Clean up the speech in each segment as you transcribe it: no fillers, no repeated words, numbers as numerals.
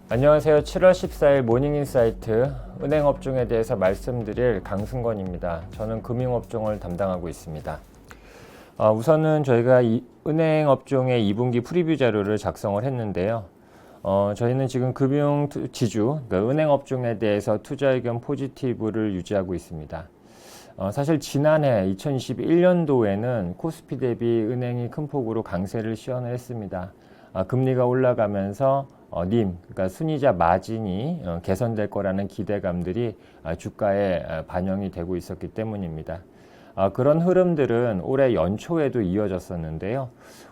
안녕하세요. 7월 14일 모닝인사이트 은행업종에 대해서 말씀드릴 강승권입니다. 저는 금융업종을 담당하고 있습니다. 우선은 저희가 은행업종의 2분기 프리뷰 자료를 작성을 했는데요. 저희는 지금 금융지주, 그러니까 은행업종에 대해서 투자 의견 포지티브를 유지하고 있습니다. 사실 지난해 2021년도에는 코스피 대비 은행이 큰 폭으로 강세를 시연을 했습니다. 금리가 올라가면서 그러니까 순이자 마진이 개선될 거라는 기대감들이 주가에 반영이 되고 있었기 때문입니다. 그런 흐름들은 올해 연초에도 이어졌었는데요.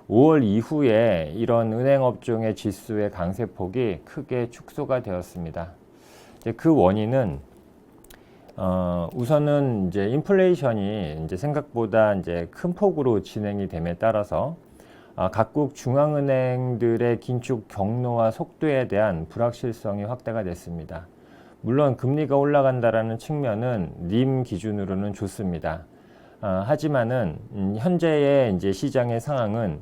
5월 이후에 이런 은행업종의 지수의 강세폭이 크게 축소가 되었습니다. 이제 그 원인은 우선은 이제 인플레이션이 이제 생각보다 이제 큰 폭으로 진행이 됨에 따라서 각국 중앙은행들의 긴축 경로와 속도에 대한 불확실성이 확대가 됐습니다. 물론 금리가 올라간다라는 측면은 님 기준으로는 좋습니다. 하지만은 현재의 이제 시장의 상황은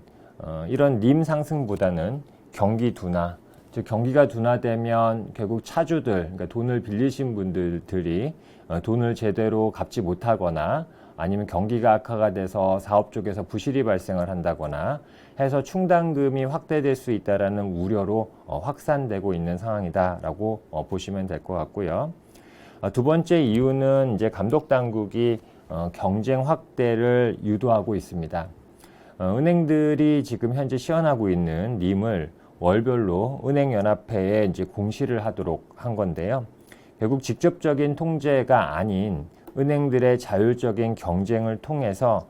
이런 님 상승보다는 경기 둔화, 즉 경기가 둔화되면 결국 차주들, 그러니까 돈을 빌리신 분들이 돈을 제대로 갚지 못하거나 아니면 경기가 악화가 돼서 사업 쪽에서 부실이 발생을 한다거나 해서 충당금이 확대될 수 있다라는 우려로 확산되고 있는 상황이다라고 보시면 될 것 같고요. 두 번째 이유는 이제 감독 당국이 경쟁 확대를 유도하고 있습니다. 은행들이 지금 현재 시연하고 있는 림을 월별로 은행연합회에 이제 공시를 하도록 한 건데요. 결국 직접적인 통제가 아닌 은행들의 자율적인 경쟁을 통해서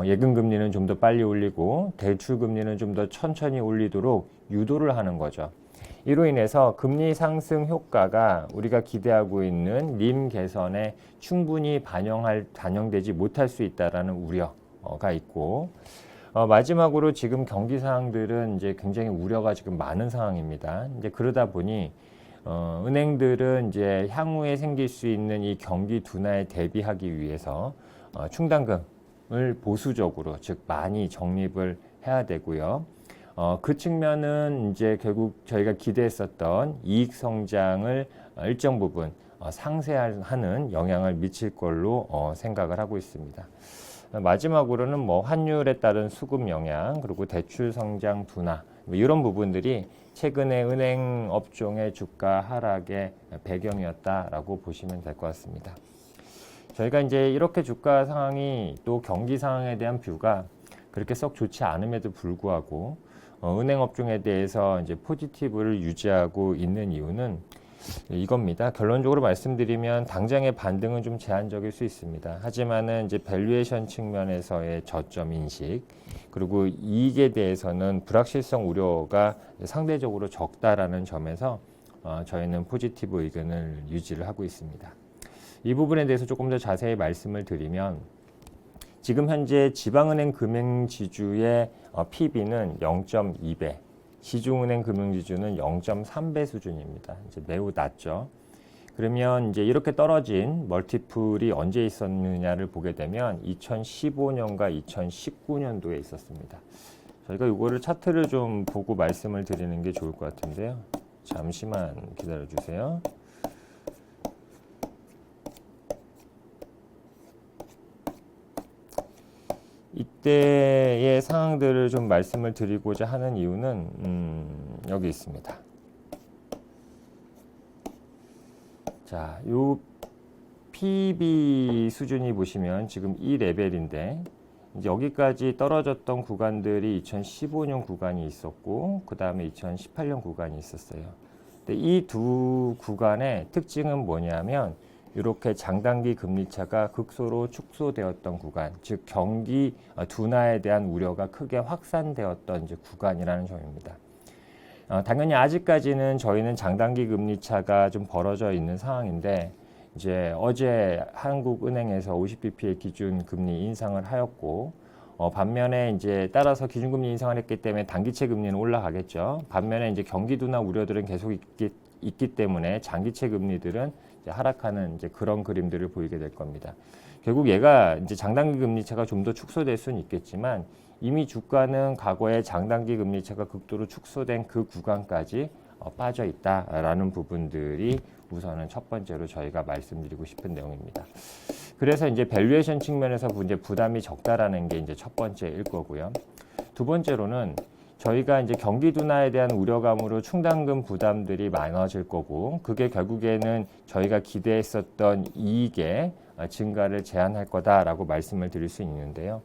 예금금리는 좀 더 빨리 올리고 대출금리는 좀 더 천천히 올리도록 유도를 하는 거죠. 이로 인해서 금리 상승 효과가 우리가 기대하고 있는 림 개선에 충분히 반영되지 못할 수 있다라는 우려가 있고, 마지막으로 지금 경기 상황들은 이제 굉장히 우려가 지금 많은 상황입니다. 이제 그러다 보니 은행들은 이제 향후에 생길 수 있는 이 경기 둔화에 대비하기 위해서 충당금을 보수적으로, 즉 많이 적립을 해야 되고요. 그 측면은 이제 결국 저희가 기대했었던 이익 성장을 일정 부분 상쇄하는 영향을 미칠 걸로 생각을 하고 있습니다. 마지막으로는 뭐 환율에 따른 수급 영향, 그리고 대출 성장 둔화, 이런 부분들이 최근에 은행 업종의 주가 하락의 배경이었다라고 보시면 될 것 같습니다. 저희가 이제 이렇게 주가 상황이 또 경기 상황에 대한 뷰가 그렇게 썩 좋지 않음에도 불구하고 은행 업종에 대해서 이제 포지티브를 유지하고 있는 이유는 이겁니다. 결론적으로 말씀드리면 당장의 반등은 좀 제한적일 수 있습니다. 하지만은 이제 밸류에이션 측면에서의 저점 인식, 그리고 이익에 대해서는 불확실성 우려가 상대적으로 적다라는 점에서 저희는 포지티브 의견을 유지를 하고 있습니다. 이 부분에 대해서 조금 더 자세히 말씀을 드리면, 지금 현재 지방은행 금융지주의 PB는 0.2배, 시중은행 금융지주는 0.3배 수준입니다. 이제 매우 낮죠. 그러면 이제 이렇게 떨어진 멀티플이 언제 있었느냐를 보게 되면 2015년과 2019년도에 있었습니다. 저희가 이거를 차트를 좀 보고 말씀을 드리는 게 좋을 것 같은데요. 잠시만 기다려 주세요. 이때의 상황들을 좀 말씀을 드리고자 하는 이유는 여기 있습니다. 자, 요 PB 수준이 보시면 지금 이 레벨인데, 이제 여기까지 떨어졌던 구간들이 2015년 구간이 있었고, 그 다음에 2018년 구간이 있었어요. 근데 이 두 구간의 특징은 뭐냐면, 이렇게 장단기 금리차가 극소로 축소되었던 구간, 즉 경기 둔화에 대한 우려가 크게 확산되었던 이제 구간이라는 점입니다. 당연히 아직까지는 저희는 장단기 금리차가 좀 벌어져 있는 상황인데, 이제 어제 한국은행에서 50bp의 기준 금리 인상을 하였고, 반면에 이제 따라서 기준금리 인상을 했기 때문에 단기채 금리는 올라가겠죠. 반면에 이제 경기 둔화 우려들은 계속 있기 때문에 장기채 금리들은 이제 하락하는 이제 그런 그림들을 보이게 될 겁니다. 결국 얘가 이제 장단기 금리차가 좀 더 축소될 수는 있겠지만, 이미 주가는 과거에 장단기 금리차가 극도로 축소된 그 구간까지 빠져 있다라는 부분들이 우선은 첫 번째로 저희가 말씀드리고 싶은 내용입니다. 그래서 이제 밸류에이션 측면에서 이제 부담이 적다라는 게 이제 첫 번째일 거고요. 두 번째로는 저희가 이제 경기 둔화에 대한 우려감으로 충당금 부담들이 많아질 거고, 그게 결국에는 저희가 기대했었던 이익의 증가를 제한할 거다라고 말씀을 드릴 수 있는데요.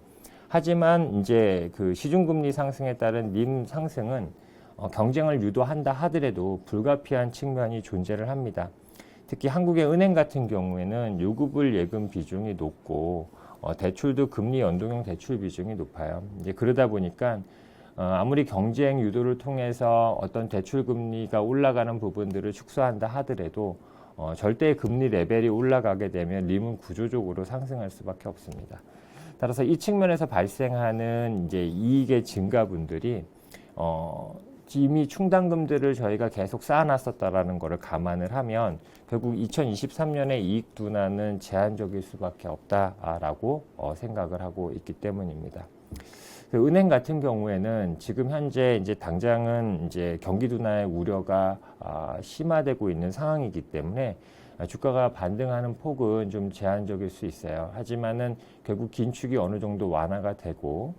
하지만 이제 그 시중금리 상승에 따른 님 상승은 경쟁을 유도한다 하더라도 불가피한 측면이 존재를 합니다. 특히 한국의 은행 같은 경우에는 유급을 예금 비중이 높고 대출도 금리 연동형 대출 비중이 높아요. 이제 그러다 보니까 아무리 경쟁 유도를 통해서 어떤 대출 금리가 올라가는 부분들을 축소한다 하더라도 절대 금리 레벨이 올라가게 되면 림은 구조적으로 상승할 수밖에 없습니다. 따라서 이 측면에서 발생하는 이제 이익의 증가분들이 이미 충당금들을 저희가 계속 쌓아놨었다라는 것을 감안을 하면 결국 2023년의 이익 둔화는 제한적일 수밖에 없다라고 생각을 하고 있기 때문입니다. 그 은행 같은 경우에는 지금 현재 이제 당장은 이제 경기 둔화의 우려가 심화되고 있는 상황이기 때문에 주가가 반등하는 폭은 좀 제한적일 수 있어요. 하지만은 결국 긴축이 어느 정도 완화가 되고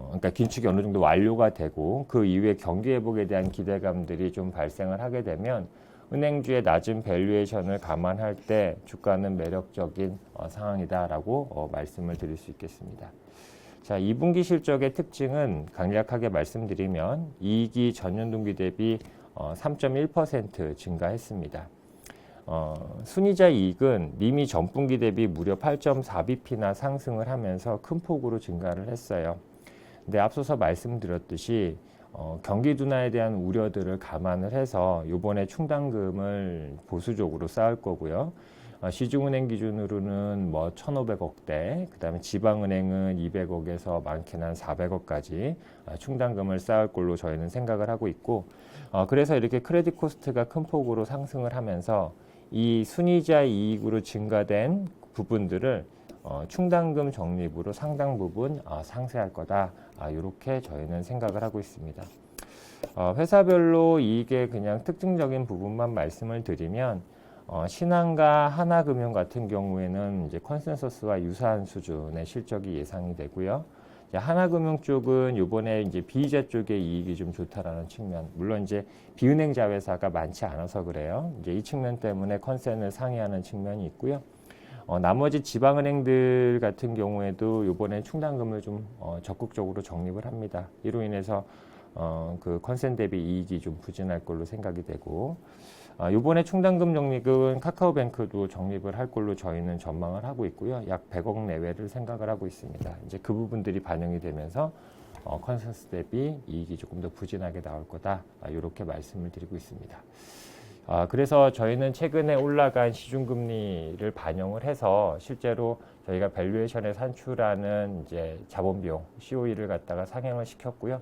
그러니까 긴축이 어느 정도 완료가 되고 그 이후에 경기 회복에 대한 기대감들이 좀 발생을 하게 되면 은행주의 낮은 밸류에이션을 감안할 때 주가는 매력적인 상황이다라고 말씀을 드릴 수 있겠습니다. 자, 2분기 실적의 특징은 간략하게 말씀드리면 이익이 전년 동기 대비 3.1% 증가했습니다. 순이자 이익은 이미 전분기 대비 무려 8.4bp나 상승을 하면서 큰 폭으로 증가를 했어요. 근데 앞서서 말씀드렸듯이 경기 둔화에 대한 우려들을 감안을 해서 이번에 충당금을 보수적으로 쌓을 거고요. 시중은행 기준으로는 뭐 1,500억대, 그 다음에 지방은행은 200억에서 많게는 한 400억까지 충당금을 쌓을 걸로 저희는 생각을 하고 있고, 그래서 이렇게 크레딧 코스트가 큰 폭으로 상승을 하면서 이 순이자 이익으로 증가된 부분들을 충당금 적립으로 상당 부분 상쇄할 거다. 이렇게 저희는 생각을 하고 있습니다. 회사별로 이익의 그냥 특징적인 부분만 말씀을 드리면 신한과 하나금융 같은 경우에는 이제 컨센서스와 유사한 수준의 실적이 예상이 되고요. 하나금융 쪽은 이번에 이제 비이자 쪽의 이익이 좀 좋다라는 측면, 물론 이제 비은행 자회사가 많지 않아서 그래요. 이제 이 측면 때문에 컨센을 상회하는 측면이 있고요. 나머지 지방은행들 같은 경우에도 이번에 충당금을 좀 적극적으로 적립을 합니다. 이로 인해서 그 컨센 대비 이익이 좀 부진할 걸로 생각이 되고, 이번에 충당금 적립은 카카오뱅크도 적립을 할 걸로 저희는 전망을 하고 있고요. 약 100억 내외를 생각을 하고 있습니다. 이제 그 부분들이 반영이 되면서 컨센서스 대비 이익이 조금 더 부진하게 나올 거다. 이렇게 말씀을 드리고 있습니다. 그래서 저희는 최근에 올라간 시중금리를 반영을 해서 실제로 저희가 밸류에이션에 산출하는 이제 자본비용 COE를 갖다가 상향을 시켰고요.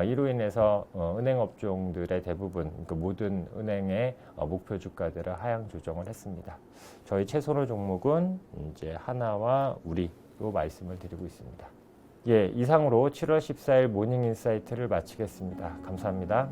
이로 인해서 은행 업종들의 대부분, 그러니까 모든 은행의 목표 주가들을 하향 조정을 했습니다. 저희 최선호 종목은 이제 하나와 우리로 말씀을 드리고 있습니다. 예, 이상으로 7월 14일 모닝 인사이트를 마치겠습니다. 감사합니다.